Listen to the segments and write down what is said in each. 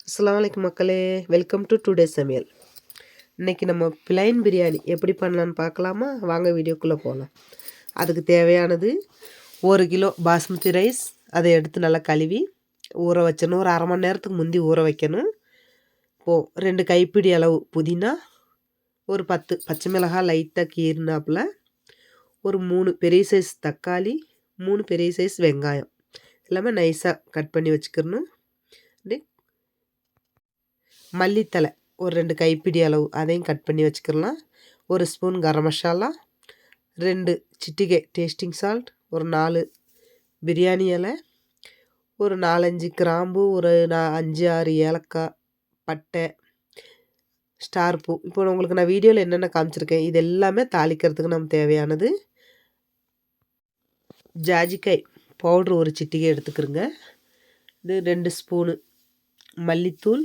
அஸ்ஸலாமு அலைக்கும் மக்களே, வெல்கம் டு டுடே சமையல். இன்றைக்கி நம்ம பிளைன் பிரியாணி எப்படி பண்ணலான்னு பார்க்கலாமா? வாங்க வீடியோக்குள்ளே போகலாம். அதுக்கு தேவையானது 1 கிலோ பாஸ்மதி ரைஸ். அதை எடுத்து நல்லா கழுவி ஊற வச்சணும். ஒரு அரை மணி நேரத்துக்கு முந்தி ஊற வைக்கணும். இப்போது 2 கைப்பிடி அளவு புதினா, ஒரு 10 பச்சை மிளகாய் லைட்டாக கீறினாப்புல, ஒரு 3 பெரிய சைஸ் தக்காளி, 3 பெரிய சைஸ் வெங்காயம் எல்லாமே நைஸாக கட் பண்ணி வச்சுக்கிறணும். மல்லித்தலை ஒரு 2 கைப்பிடி அளவு அதையும் கட் பண்ணி வச்சுக்கலாம். 1 ஸ்பூன் கரம் மசாலா, 2 சிட்டிகை டேஸ்டிங் சால்ட், ஒரு 4 பிரியாணி இலை, ஒரு 4-5 கிராம்பு, ஒரு 5-6 ஏலக்காய், பட்டை, ஸ்டார் பூ. இப்போ உங்களுக்கு நான் வீடியோவில் என்னென்ன காமிச்சிருக்கேன் இது எல்லாமே தாளிக்கிறதுக்கு நமக்கு தேவையானது. ஜாஜிக்காய் பவுட்ரு ஒரு சிட்டிகை எடுத்துக்கிறோங்க. இது 2 ஸ்பூனு மல்லித்தூள்,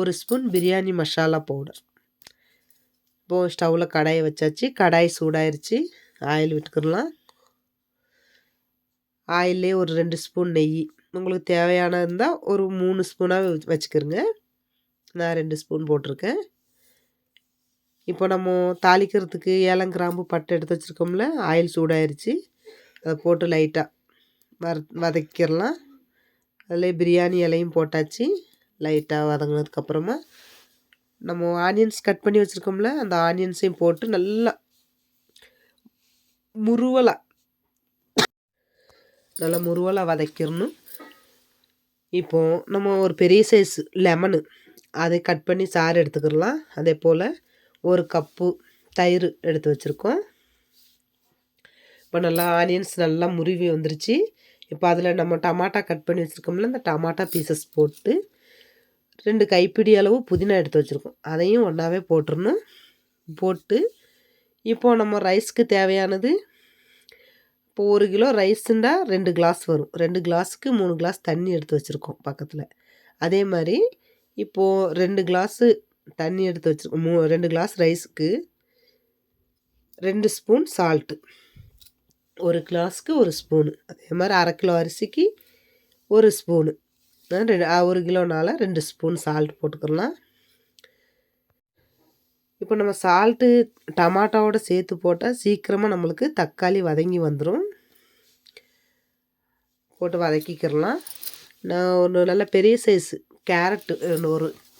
1 ஸ்பூன் பிரியாணி மசாலா பவுடர். இப்போது ஸ்டவ்வில் கடாயை வச்சாச்சு. கடாய் சூடாயிருச்சு. ஆயில் விட்டுக்கிடலாம். ஆயிலே ஒரு 2 ஸ்பூன் நெய். உங்களுக்கு தேவையான இருந்தால் ஒரு 3 ஸ்பூனாக வச்சுக்கிறோங்க. நான் 2 ஸ்பூன் போட்டிருக்கேன். இப்போ நம்ம தாளிக்கிறதுக்கு ஏலங்கிராம்பு பட்டை எடுத்து வச்சுருக்கோம்ல, ஆயில் சூடாயிருச்சு. அதை போட்டு லைட்டாக வதக்கிடலாம். அதில் பிரியாணி இலையும் போட்டாச்சு. லைட்டாக வதங்கினதுக்கப்புறமா நம்ம ஆனியன்ஸ் கட் பண்ணி வச்சுருக்கோம்ல, அந்த ஆனியன்ஸையும் போட்டு நல்லா முருவலாக வதக்கிடணும். இப்போது நம்ம ஒரு பெரிய சைஸ் லெமனு அதை கட் பண்ணி சாறு எடுத்துக்கிடலாம். அதே போல் 1 கப்பு தயிர் எடுத்து வச்சுருக்கோம். இப்போ நல்லா ஆனியன்ஸ் நல்லா முருவி வந்துருச்சு. இப்போ அதில் நம்ம டமாட்டா கட் பண்ணி வச்சுருக்கோம்ல, அந்த டமாட்டா பீசஸ் போட்டு 2 கைப்பிடி அளவு புதினா எடுத்து வச்சுருக்கோம். அதையும் ஒன்றாவே போட்டுடணும். போட்டு இப்போது நம்ம ரைஸ்க்கு தேவையானது, இப்போ 1 கிலோ ரைஸுண்டா 2 கிளாஸ் வரும். 2 கிளாஸுக்கு 3 கிளாஸ் தண்ணி எடுத்து வச்சுருக்கோம் பக்கத்தில். அதே மாதிரி இப்போது 2 கிளாஸு தண்ணி எடுத்து வச்சுருக்கோம். 2 கிளாஸ் ரைஸுக்கு 2 ஸ்பூன் சால்ட்டு, 1 கிளாஸுக்கு 1 ஸ்பூனு. அதே மாதிரி 1/2 கிலோ அரிசிக்கு 1 ஸ்பூனு. 1 கிலோனால 2 ஸ்பூன் சால்ட் போட்டுக்கலாம். இப்போ நம்ம சால்ட்டு டமாட்டாவோட சேர்த்து போட்டால் சீக்கிரமாக நம்மளுக்கு தக்காளி வதங்கி வந்துடும். போட்டு வதக்கிக்கிறலாம். நான் ஒரு நல்ல பெரிய சைஸு கேரட்டு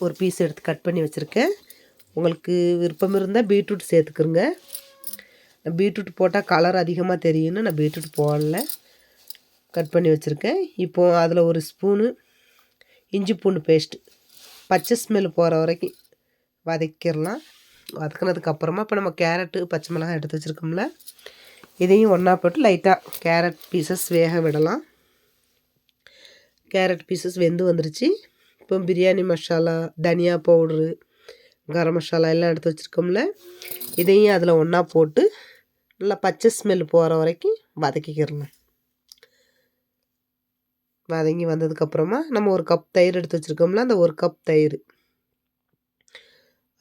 ஒரு பீஸ் எடுத்து கட் பண்ணி வச்சுருக்கேன். உங்களுக்கு விருப்பம் இருந்தால் பீட்ரூட் சேர்த்துக்குருங்க. நான் பீட்ரூட் போட்டால் கலர் அதிகமாக தெரியும்னு நான் பீட்ரூட் போடல. கட் பண்ணி வச்சுருக்கேன். இப்போது அதில் 1 ஸ்பூனு இஞ்சி பூண்டு பேஸ்ட்டு பச்சை ஸ்மெல் போகிற வரைக்கும் வதக்கிடலாம். வதக்கினதுக்கப்புறமா இப்போ நம்ம கேரட்டு பச்சை மிளகாய் எடுத்து வச்சுருக்கோம்ல, இதையும் ஒன்றா போட்டு லைட்டாக கேரட் பீசஸ் வேக விடலாம். கேரட் பீசஸ் வெந்து வந்துருச்சு. இப்போ பிரியாணி மசாலா, தனியா பவுட்ரு, கரம் மசாலா எல்லாம் எடுத்து வச்சுருக்கோம்ல, இதையும் அதில் ஒன்றா போட்டு நல்லா பச்சை ஸ்மெல் போகிற வரைக்கும் வதக்கிக்கிறணும். வதங்கி வந்ததுக்கப்புறமா நம்ம 1 கப் தயிர் எடுத்து வச்சுருக்கோம்ல, அந்த 1 கப் தயிர்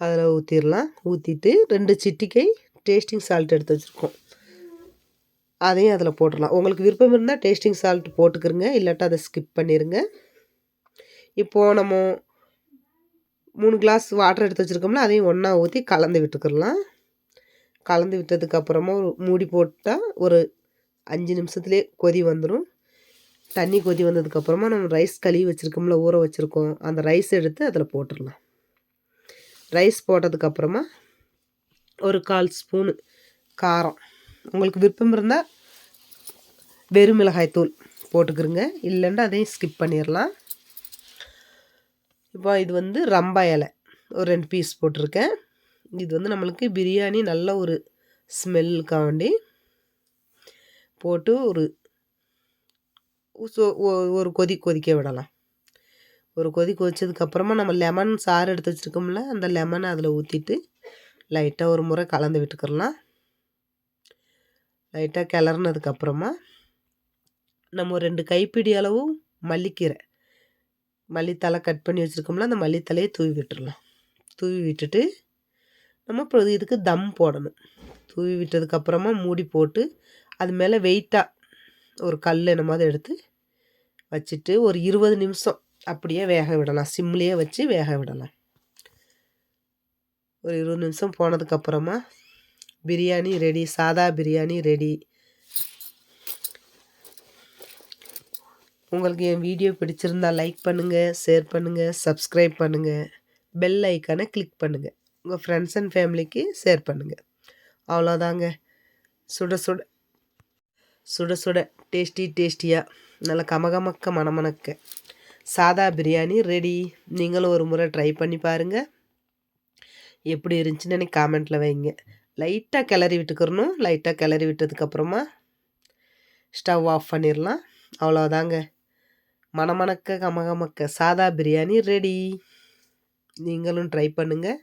அதில் ஊற்றிடலாம். ஊற்றிட்டு 2 சிட்டிகை டேஸ்டிங் சால்ட் எடுத்து வச்சுருக்கோம், அதையும் அதில் போட்டுடலாம். உங்களுக்கு விருப்பம் இருந்தால் டேஸ்டிங் சால்ட் போட்டுக்கிறங்க, இல்லாட்டா அதை ஸ்கிப் பண்ணிடுங்க. இப்போது நம்ம 3 கிளாஸ் வாட்டர் எடுத்து வச்சுருக்கோம்ல, அதையும் ஒன்றா ஊற்றி கலந்து விட்டுக்கிடலாம். கலந்து விட்டதுக்கப்புறமா மூடி போட்டால் ஒரு 5 நிமிஷத்துலேயே கொதி வந்துடும். தண்ணி கொதி வந்ததுக்கப்புறமா நம்ம ரைஸ் கழுவி வச்சுருக்கோம்ல, ஊற வச்சுருக்கோம், அந்த ரைஸ் எடுத்து அதில் போட்டுடலாம். ரைஸ் போட்டதுக்கப்புறமா ஒரு 1/4 ஸ்பூனு காரம், உங்களுக்கு விருப்பம் இருந்தால் வெறும் மிளகாய் தூள் போட்டுக்கிறோங்க, இல்லைன்னா அதையும் ஸ்கிப் பண்ணிடலாம். இப்போ இது ரம்பா இலை ஒரு 2 பீஸ் போட்டிருக்கேன். இது நம்மளுக்கு பிரியாணி நல்ல ஒரு ஸ்மெல்லுக்காக வேண்டி போட்டு ஒரு கொதிக்க விடலாம். ஒரு கொதிச்சதுக்கப்புறமா நம்ம லெமன் சாறு எடுத்து வச்சுருக்கோம்ல, அந்த லெமனை அதில் ஊற்றிட்டு லைட்டாக ஒரு முறை கலந்து விட்டுக்கிறலாம். லைட்டாக கிளறினதுக்கப்புறமா நம்ம ஒரு 2 கைப்பிடி அளவு மல்லித்தலை கட் பண்ணி வச்சுருக்கோம்ல, அந்த மல்லித்தலையை தூவி விட்டுடலாம். தூவி விட்டுட்டு நம்ம இப்போ இதுக்கு தம் போடணும். தூவி விட்டதுக்கப்புறமா மூடி போட்டு அது மேலே வெயிட்டாக ஒரு கல் என்னமாதிரி எடுத்து வச்சுட்டு ஒரு 20 நிமிஷம் அப்படியே வேக விடலாம். சிம்லேயே வச்சு வேக விடலாம். ஒரு 20 நிமிஷம் போனதுக்கப்புறமா பிரியாணி ரெடி. சாதா பிரியாணி ரெடி. உங்களுக்கு என் வீடியோ பிடிச்சிருந்தா லைக் பண்ணுங்கள், ஷேர் பண்ணுங்கள், சப்ஸ்கிரைப் பண்ணுங்கள், பெல் ஐக்கானை கிளிக் பண்ணுங்கள். உங்கள் ஃப்ரெண்ட்ஸ் அண்ட் ஃபேமிலிக்கு ஷேர் பண்ணுங்கள். அவ்வளோதாங்க. சுட சுட சுட சுட டேஸ்டியாக நல்லா கமகமக்க மணமணக்க சாதா பிரியாணி ரெடி. நீங்களும் ஒரு முறை ட்ரை பண்ணி பாருங்கள். எப்படி இருந்துச்சுன்னு எனக்கு காமெண்ட்டில் வைங்க. லைட்டாக கிளறி விட்டுக்கிறணும். லைட்டாக கிளறி விட்டதுக்கப்புறமா ஸ்டவ் ஆஃப் பண்ணிடலாம். அவ்வளோதாங்க. மணமணக்க கமகமக்க சாதா பிரியாணி ரெடி. நீங்களும் ட்ரை பண்ணுங்கள்.